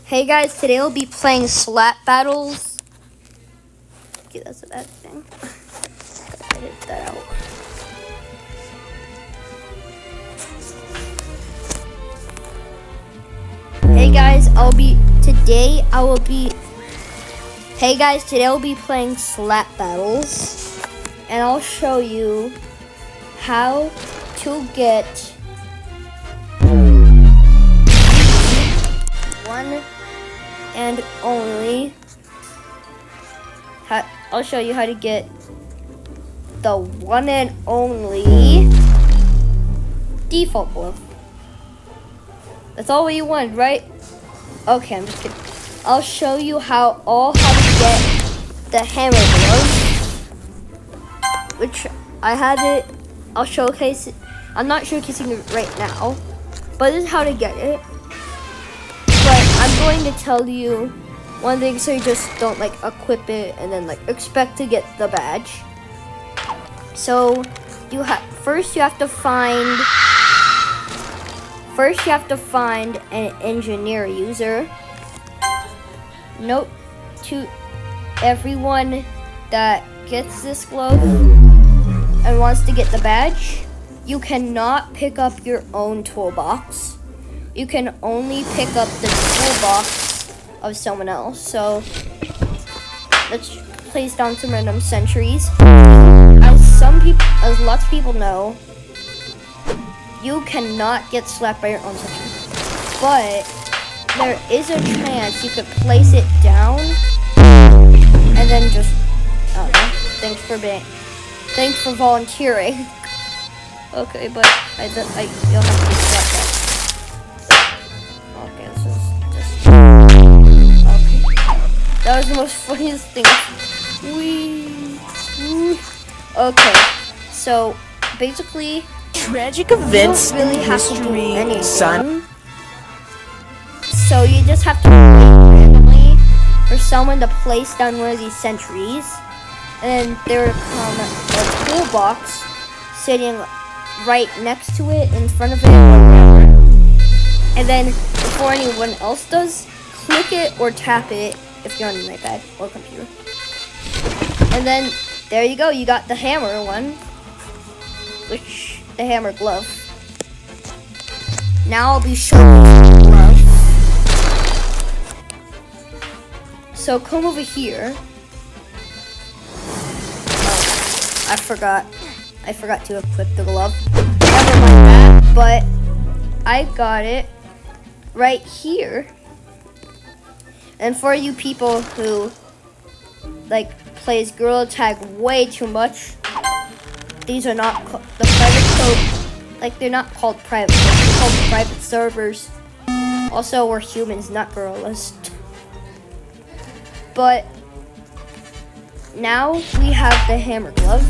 Hey guys, today we'll be playing slap battles. Okay, that's a bad thing. Gotta edit that out. Hey guys, today I'll be playing slap battles, and I'll show you how to get one and only. I'll show you how to get the one and only default glove. That's all we wanted, right? Okay, I'm just kidding. I'll show you how to get the hammer glove, which I had it. I'll showcase it. I'm not showcasing it right now, but this is how to get it. But I'm going to tell you one thing so you just don't equip it and then expect to get the badge. So first you have to find an engineer user. Note to everyone that gets this glove and wants to get the badge, you cannot pick up your own toolbox. You can only pick up the toolbox of someone else. So let's place down some random sentries. As lots of people know, you cannot get slapped by your own sentry, but there is a chance you could place it down and then just thanks for volunteering. Okay, but you'll have to be slapped back. Okay, this is just okay. That was the most funniest thing. Okay, so basically, tragic events you don't really have to do anything. Son. So you just have to wait randomly for someone to place down one of these sentries, and then there will come a toolbox sitting right next to it, in front of it, or whatever. And then before anyone else does, click it or tap it if you're on an iPad or computer. And then there you go, you got the hammer one, the hammer glove. Now I'll be showing you the glove. So come over here. Oh, I forgot to equip the glove. Never mind that, but I got it right here. And for you people who plays Gorilla Tag way too much, these are not the private code. They're not called private codes, they're called private servers. Also, we're humans, not gorillas. But now we have the hammer glove.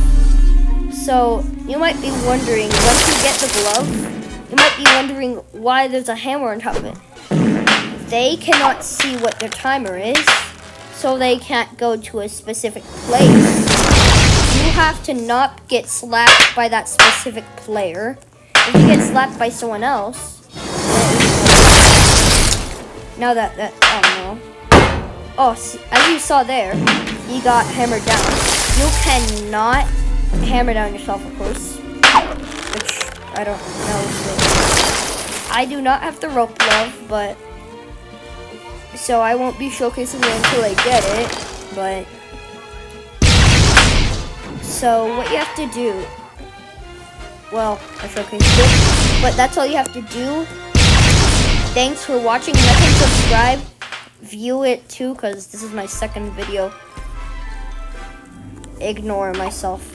So you might be wondering, once you get the glove, you might be wondering why there's a hammer on top of it. They cannot see what their timer is, so they can't go to a specific place. You have to not get slapped by that specific player. If you get slapped by someone else, now that oh no. Oh, see, as you saw there, you got hammered down. You cannot hammer down yourself, of course, which I don't know. I do not have the rope glove, but so I won't be showcasing it until I get it. But so what you have to do, well, I showcased it, but that's all you have to do. Thanks for watching. Like and subscribe. View it too, because this is my second video. Ignore myself.